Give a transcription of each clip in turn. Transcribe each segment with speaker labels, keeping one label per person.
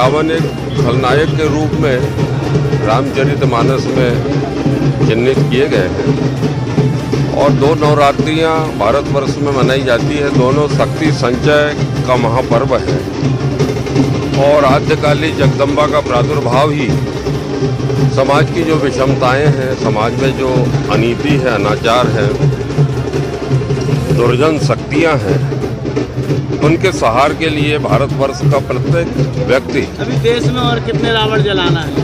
Speaker 1: रावण एक खलनायक के रूप में रामचरितमानस में चिन्हित किए गए हैं और दो नवरात्रियां भारतवर्ष में मनाई जाती है। दोनों शक्ति संचय का महापर्व है और आद्यकाली जगदम्बा का प्रादुर्भाव ही समाज की जो विषमताएं हैं, समाज में जो अनीति है, अनाचार है, दुर्जन शक्तियां हैं, उनके सहार के लिए भारतवर्ष का प्रत्येक व्यक्ति।
Speaker 2: अभी देश में और कितने रावण जलाना है?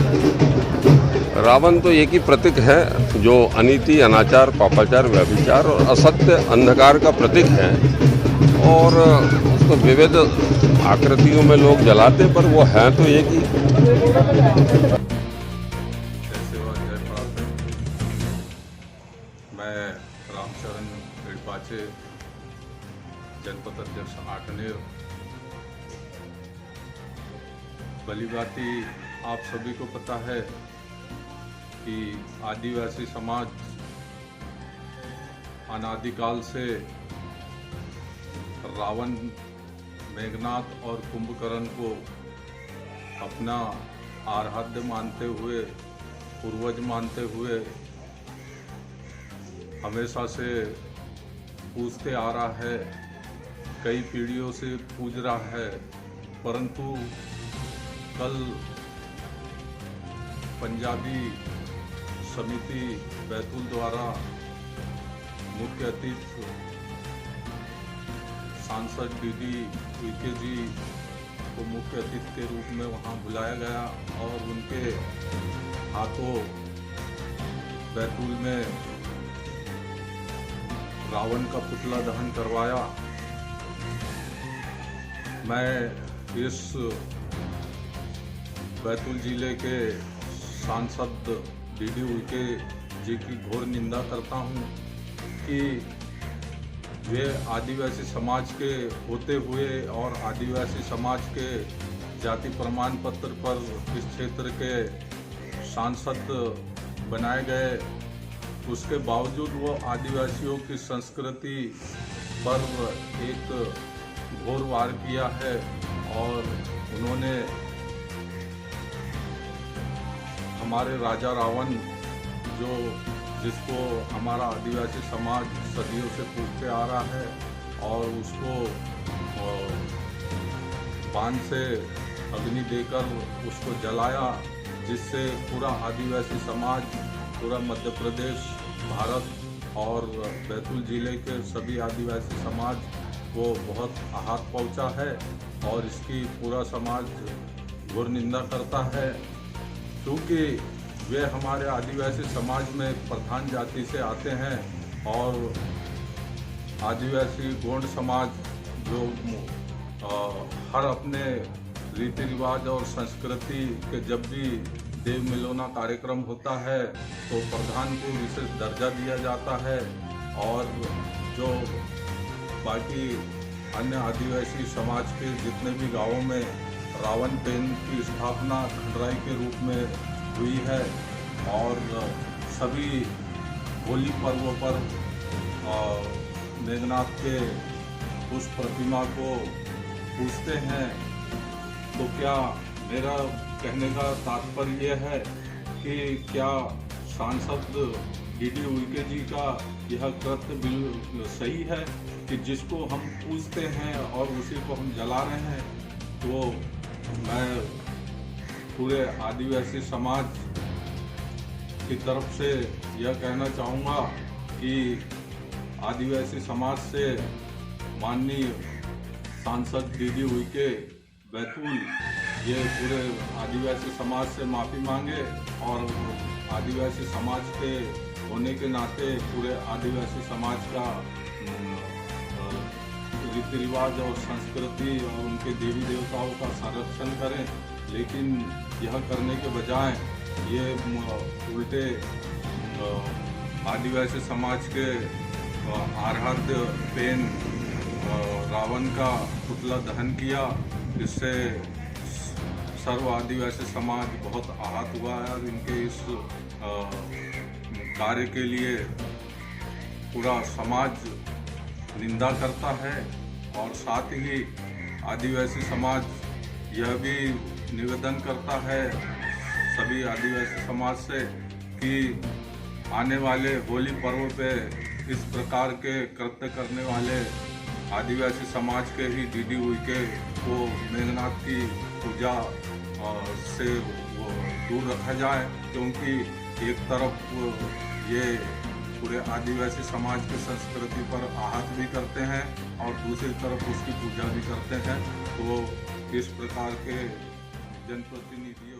Speaker 1: रावण तो एक ही प्रतीक है जो अनीति, अनाचार, पापाचार, व्यभिचार और असत्य अंधकार का प्रतीक है और उसको विविध आकृतियों में लोग जलाते, पर वो है तो एक ही।
Speaker 3: मैं रामचरण ऋडपाचे, जनपद अध्यक्ष आठनेर। भलीभांति आप सभी को पता है कि आदिवासी समाज अनादिकाल से रावण, मेघनाथ और कुंभकर्ण को अपना आराध्य मानते हुए, पूर्वज मानते हुए हमेशा से पूजते आ रहा है, कई पीढ़ियों से पूज रहा है। परंतु कल पंजाबी समिति बैतूल द्वारा मुख्य अतिथि सांसद डीडी उइके जी को मुख्य अतिथि के रूप में वहां बुलाया गया और उनके हाथों बैतूल में रावण का पुतला दहन करवाया। मैं इस बैतूल जिले के सांसद डीडी उइके जी की घोर निंदा करता हूं कि वे आदिवासी समाज के होते हुए और आदिवासी समाज के जाति प्रमाण पत्र पर इस क्षेत्र के सांसद बनाए गए, उसके बावजूद वो आदिवासियों की संस्कृति पर एक घोर वार किया है और उन्होंने हमारे राजा रावण, जिसको हमारा आदिवासी समाज सदियों से पूजते आ रहा है, और उसको बाण से अग्नि देकर उसको जलाया, जिससे पूरा आदिवासी समाज, पूरा मध्य प्रदेश, भारत और बैतूल जिले के सभी आदिवासी समाज को बहुत आहत पहुंचा है और इसकी पूरा समाज घोर निंदा करता है, क्योंकि वे हमारे आदिवासी समाज में प्रधान जाति से आते हैं और आदिवासी गोंड समाज जो हर अपने रीति रिवाज और संस्कृति के जब भी देव मिलोना कार्यक्रम होता है तो प्रधान को विशेष दर्जा दिया जाता है और जो बाकी अन्य आदिवासी समाज के जितने भी गांवों में रावण पेन की स्थापना खंडराई के रूप में हुई है और सभी होली पर्व पर मेघनाथ के उस प्रतिमा को पूजते हैं। तो क्या मेरा कहने का तात्पर्य यह है कि क्या सांसद डीडी उइके जी का यह कृत्य बिल्कुल सही है कि जिसको हम पूजते हैं और उसी को हम जला रहे हैं? तो मैं पूरे आदिवासी समाज की तरफ से यह कहना चाहूँगा कि आदिवासी समाज से माननीय सांसद डीडी उइके बैतूल ये पूरे आदिवासी समाज से माफ़ी मांगे और आदिवासी समाज के होने के नाते पूरे आदिवासी समाज का रीति रिवाज और संस्कृति और उनके देवी देवताओं का संरक्षण करें, लेकिन यह करने के बजाय ये उल्टे आदिवासी समाज के आराध्य पेन रावण का पुतला दहन किया। इससे सर्व आदिवासी समाज बहुत आहत हुआ है और इनके इस कार्य के लिए पूरा समाज निंदा करता है और साथ ही आदिवासी समाज यह भी निवेदन करता है सभी आदिवासी समाज से कि आने वाले होली पर्व पे इस प्रकार के कृत्य करने वाले आदिवासी समाज के ही दीदी उइके को मेघनाथ की पूजा से वो दूर रखा जाए, क्योंकि एक तरफ ये पूरे आदिवासी समाज की संस्कृति पर आहत भी करते हैं और दूसरी तरफ उसकी पूजा भी करते हैं। तो इस प्रकार के जनप्रतिनिधियों